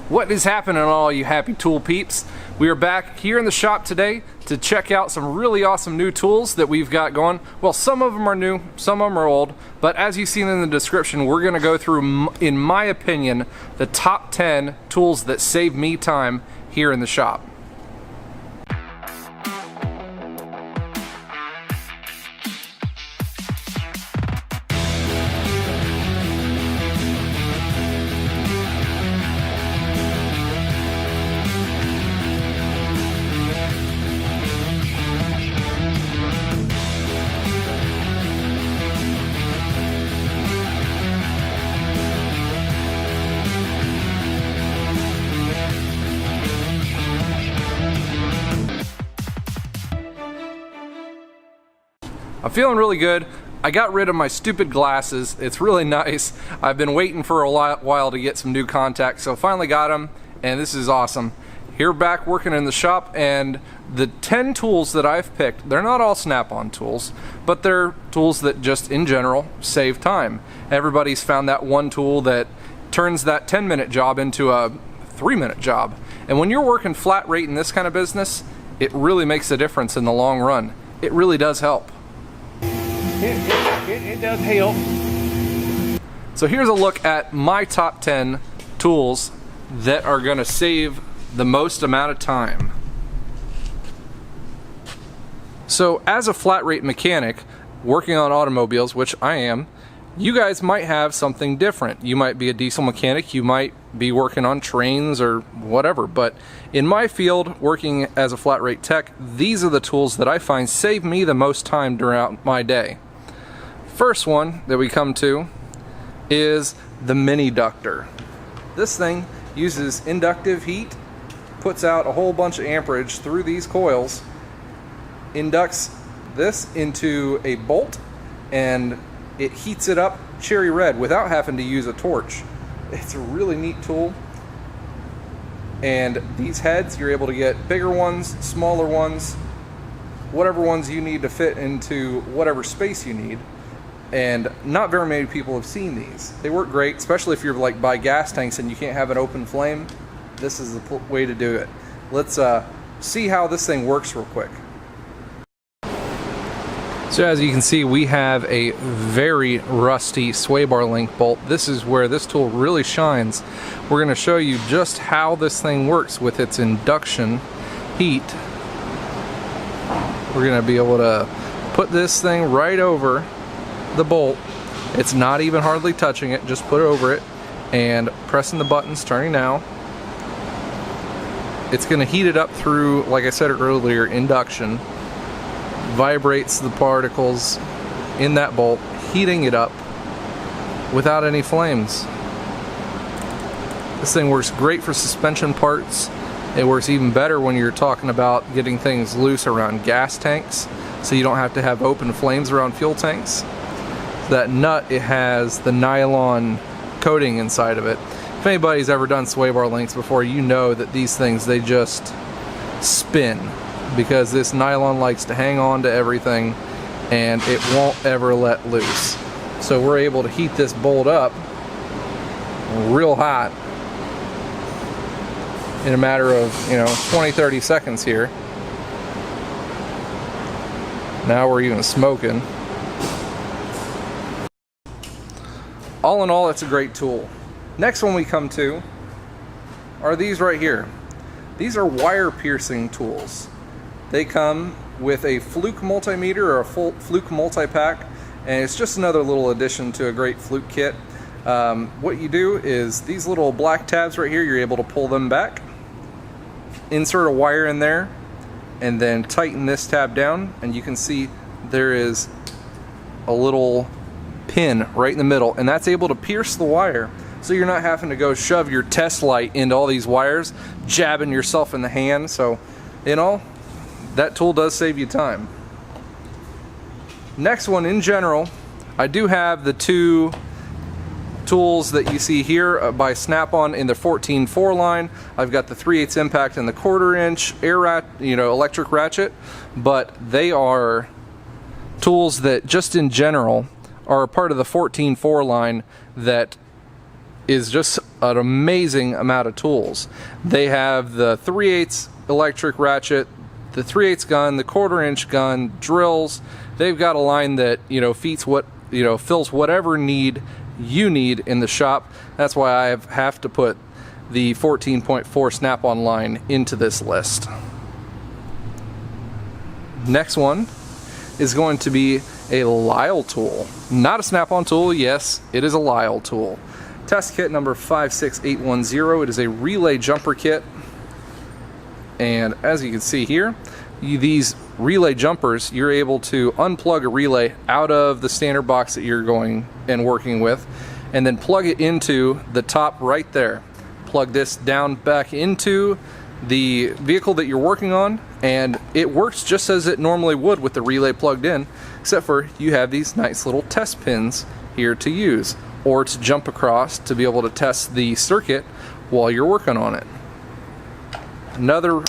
What is happening, all you happy tool peeps? We are back here in the shop today to check out some really awesome new tools that we've got going. Well, some of them are new, some of them are old, but as you've seen in the description, we're going to go through, in my opinion, the top 10 tools that save me time here in the shop. I'm feeling really good. I got rid of my stupid glasses. It's really nice. I've been waiting for a while to get some new contacts, so finally got them, and this is awesome. Here back working in the shop, and the 10 tools that I've picked, they're not all Snap-on tools, but they're tools that just in general save time. Everybody's found that one tool that turns that 10-minute job into a 3-minute job. And when you're working flat rate in this kind of business, it really makes a difference in the long run. It really does help. It does help. So here's a look at my top 10 tools that are going to save the most amount of time. So as a flat rate mechanic working on automobiles, which I am, you guys might have something different. You might be a diesel mechanic, you might be working on trains or whatever, but in my field, working as a flat rate tech, these are the tools that I find save me the most time throughout my day. First one that we come to is the mini ductor. This thing uses inductive heat, puts out a whole bunch of amperage through these coils, inducts this into a bolt, and it heats it up cherry red without having to use a torch. It's a really neat tool. And these heads, you're able to get bigger ones, smaller ones, whatever ones you need to fit into whatever space you need. And not very many people have seen these. They work great, especially if you're like by gas tanks and you can't have an open flame. This is the way to do it. Let's see how this thing works real quick. So as you can see, we have a very rusty sway bar link bolt. This is where this tool really shines. We're going to show you just how this thing works with its induction heat. We're going to be able to put this thing right over the bolt. It's not even hardly touching it, just put it over it and pressing the buttons, turning now. It's going to heat it up through, like I said earlier, induction. Vibrates the particles in that bolt, heating it up without any flames. This thing works great for suspension parts. It works even better when you're talking about getting things loose around gas tanks, so you don't have to have open flames around fuel tanks. That nut, it has the nylon coating inside of it. If anybody's ever done sway bar links before, you know that these things, they just spin, because this nylon likes to hang on to everything and it won't ever let loose. So we're able to heat this bolt up real hot in a matter of 20-30 seconds here. Now we're even smoking. All in all, it's a great tool. Next one we come to are these right here. These are wire piercing tools. They come with a Fluke multimeter or a full Fluke multi-pack, and it's just another little addition to a great Fluke kit. What you do is these little black tabs right here, you're able to pull them back, insert a wire in there, and then tighten this tab down, and you can see there is a little pin right in the middle, and that's able to pierce the wire, so you're not having to go shove your test light into all these wires, jabbing yourself in the hand. So that tool does save you time. Next one, in general, I do have the two tools that you see here by Snap-on in the 14-4 line. I've got the 3/8 impact and the 1/4 inch electric ratchet, but they are tools that just in general are a part of the 14-4 line that is just an amazing amount of tools. They have the 3/8 electric ratchet, the 3/8 gun, the 1/4 inch gun, drills. They've got a line that, you know, fills whatever need you need in the shop. That's why I have to put the 14.4 Snap-on line into this list. Next one is going to be a Lisle tool. Not a Snap-on tool, yes, it is a Lisle tool. Test kit number 56810. It is a relay jumper kit. And as you can see here, these relay jumpers, you're able to unplug a relay out of the standard box that you're going and working with, and then plug it into the top right there. Plug this down back into the vehicle that you're working on, and it works just as it normally would with the relay plugged in, except for you have these nice little test pins here to use, or to jump across to be able to test the circuit while you're working on it. Another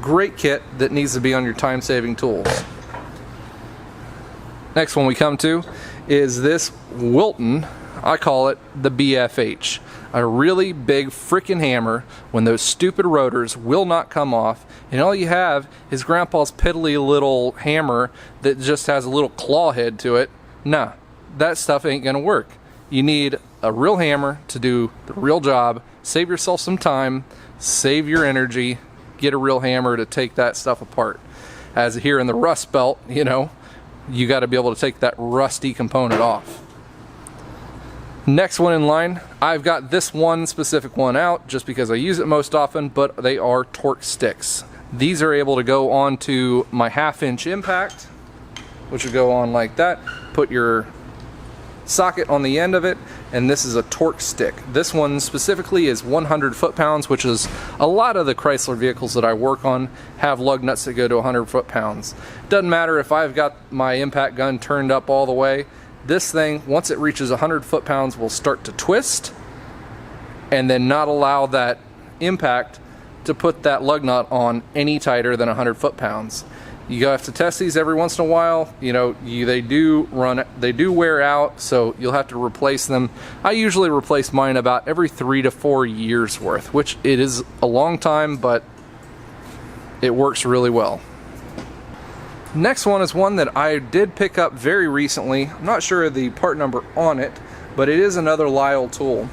great kit that needs to be on your time-saving tools. Next one we come to is this Wilton. I call it the BFH. A really big frickin' hammer when those stupid rotors will not come off, and all you have is Grandpa's piddly little hammer that just has a little claw head to it. Nah, that stuff ain't gonna work. You need a real hammer to do the real job. Save yourself some time, save your energy, get a real hammer to take that stuff apart. As here in the Rust Belt, you know, you got to be able to take that rusty component off. Next one in line, I've got this one specific one out just because I use it most often, but they are torque sticks. These are able to go onto my 1/2 inch impact, which will go on like that. Put your socket on the end of it, and this is a torque stick. This one specifically is 100 foot-pounds, which is a lot of the Chrysler vehicles that I work on have lug nuts that go to 100 foot-pounds. Doesn't matter if I've got my impact gun turned up all the way. This thing, once it reaches 100 foot-pounds, will start to twist and then not allow that impact to put that lug nut on any tighter than 100 foot-pounds. You have to test these every once in a while. You know, they do wear out, so you'll have to replace them. I usually replace mine about every 3 to 4 years worth, which it is a long time, but it works really well. Next one is one that I did pick up very recently. I'm not sure of the part number on it, but it is another Lisle tool.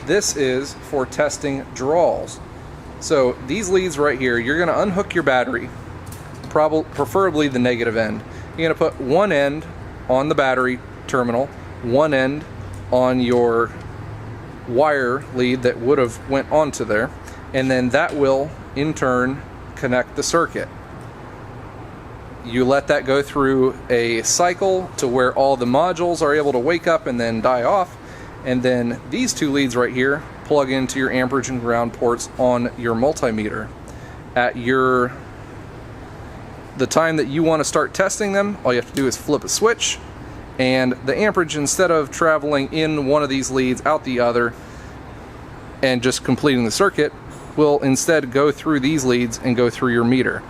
This is for testing drawals. So these leads right here, you're going to unhook your battery, preferably the negative end. You're going to put one end on the battery terminal, one end on your wire lead that would have went onto there, and then that will in turn connect the circuit. You let that go through a cycle to where all the modules are able to wake up and then die off, and then these two leads right here plug into your amperage and ground ports on your multimeter. At the time that you want to start testing them, all you have to do is flip a switch, and the amperage, instead of traveling in one of these leads out the other and just completing the circuit, will instead go through these leads and go through your meter.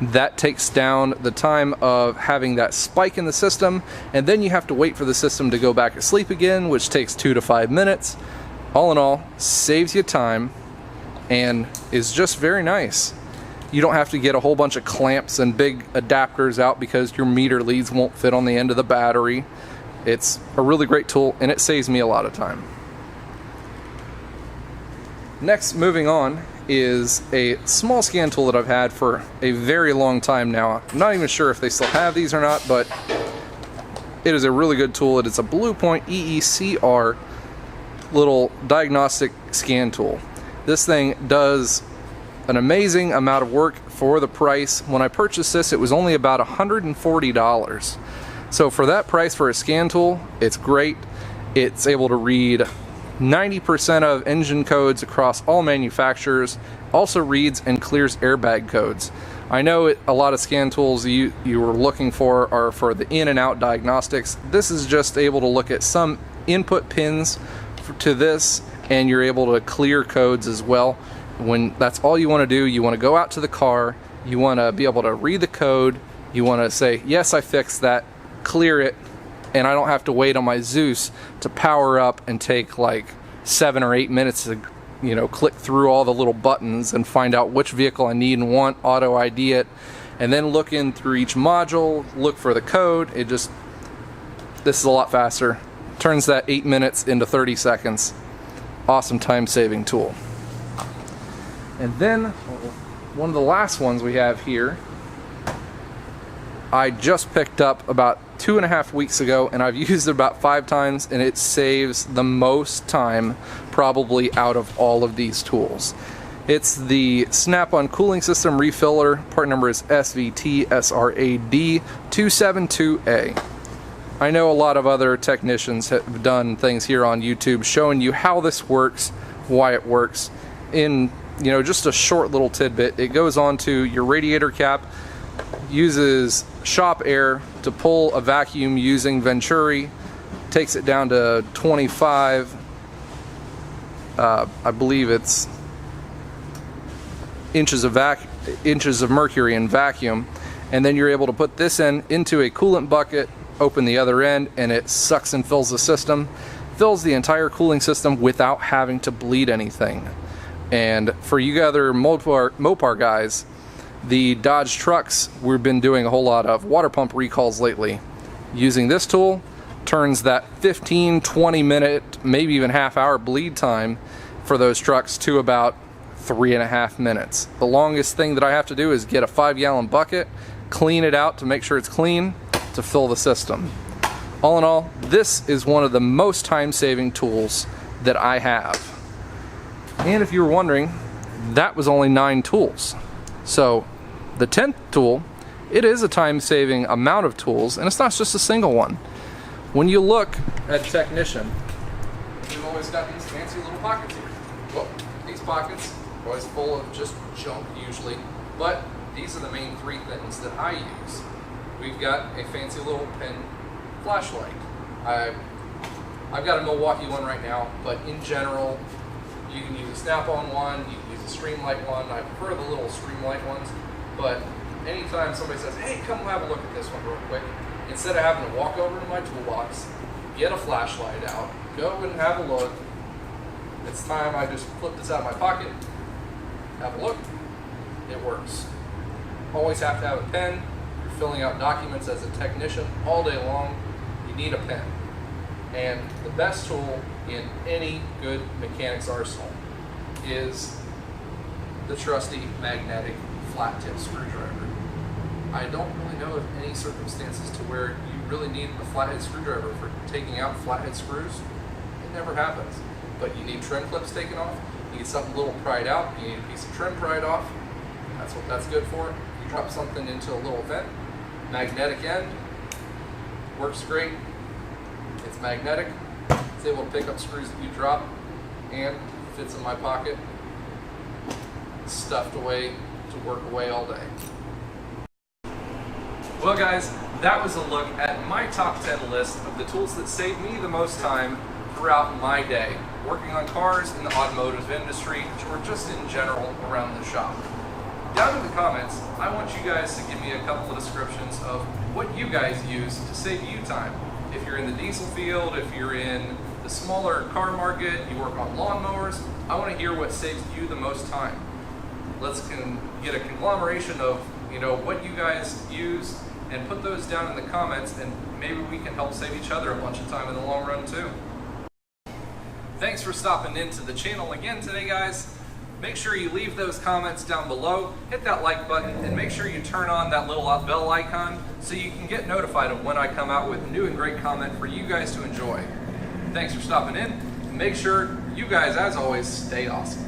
That takes down the time of having that spike in the system, and then you have to wait for the system to go back to sleep again, which takes 2 to 5 minutes. All in all, saves you time and is just very nice. You don't have to get a whole bunch of clamps and big adapters out because your meter leads won't fit on the end of the battery. It's a really great tool, and it saves me a lot of time. Next, moving on, is a small scan tool that I've had for a very long time now. I'm not even sure if they still have these or not, but it is a really good tool. It is a Blue Point EECR little diagnostic scan tool. This thing does an amazing amount of work for the price. When I purchased this, it was only about $140. So for that price for a scan tool, it's great. It's able to read 90% of engine codes across all manufacturers. Also reads and clears airbag codes. I know a lot of scan tools you were looking for are for the in and out diagnostics. This is just able to look at some input pins to this, and you're able to clear codes as well. When that's all you want to do, you want to go out to the car, you want to be able to read the code, you want to say, yes, I fixed that, clear it, and I don't have to wait on my Zeus to power up and take like 7 or 8 minutes to, you know, click through all the little buttons and find out which vehicle I need and want, auto ID it, and then look in through each module, look for the code. This is a lot faster. Turns that 8 minutes into 30 seconds. Awesome time-saving tool. And then one of the last ones we have here, I just picked up about 2.5 weeks ago, and I've used it about 5 times, and it saves the most time probably out of all of these tools. It's the Snap-on Cooling System Refiller. Part number is SVT-SRAD-272A. I know a lot of other technicians have done things here on YouTube showing you how this works, why it works. In, you know, just a short little tidbit, it goes onto your radiator cap, uses shop air to pull a vacuum using Venturi, takes it down to 25, I believe it's inches of mercury in vacuum, and then you're able to put this into a coolant bucket, open the other end, and it sucks and fills the system, fills the entire cooling system without having to bleed anything. And for you other Mopar guys, the Dodge trucks, we've been doing a whole lot of water pump recalls lately. Using this tool turns that 15-20 minute, maybe even half-hour bleed time for those trucks to about 3.5 minutes. The longest thing that I have to do is get a 5-gallon bucket, clean it out to make sure it's clean, to fill the system. All in all, this is one of the most time-saving tools that I have. And if you were wondering, that was only 9 tools. So the 10th tool, it is a time-saving amount of tools, and it's not just a single one. When you look at Technician, you've always got these fancy little pockets here. Well, these pockets are always full of just junk usually, but these are the main 3 things that I use. We've got a fancy little pen flashlight. I've got a Milwaukee one right now, but in general, you can use a Snap-on one, you can use a Streamlight one. I prefer the little Streamlight ones, but anytime somebody says, hey, come have a look at this one real quick, instead of having to walk over to my toolbox, get a flashlight out, go and have a look. It's time I just flip this out of my pocket, have a look, it works. Always have to have a pen. You're filling out documents as a technician all day long, you need a pen. And the best tool in any good mechanic's arsenal is the trusty magnetic flat tip screwdriver. I don't really know of any circumstances to where you really need a flathead screwdriver for taking out flathead screws. It never happens. But you need trim clips taken off, you need something a little pried out, you need a piece of trim pried off. That's what that's good for. You drop something into a little vent, magnetic end, works great. It's magnetic, it's able to pick up screws that you drop, and fits in my pocket, stuffed away to work away all day. Well guys, that was a look at my top 10 list of the tools that save me the most time throughout my day, working on cars in the automotive industry, or just in general around the shop. Down in the comments, I want you guys to give me a couple of descriptions of what you guys use to save you time. If you're in the diesel field, if you're in the smaller car market, you work on lawnmowers, I want to hear what saves you the most time. Let's get a conglomeration of what you guys use and put those down in the comments, and maybe we can help save each other a bunch of time in the long run too. Thanks for stopping into the channel again today, guys. Make sure you leave those comments down below, hit that like button, and make sure you turn on that little bell icon so you can get notified of when I come out with new and great content for you guys to enjoy. Thanks for stopping in, and make sure you guys, as always, stay awesome.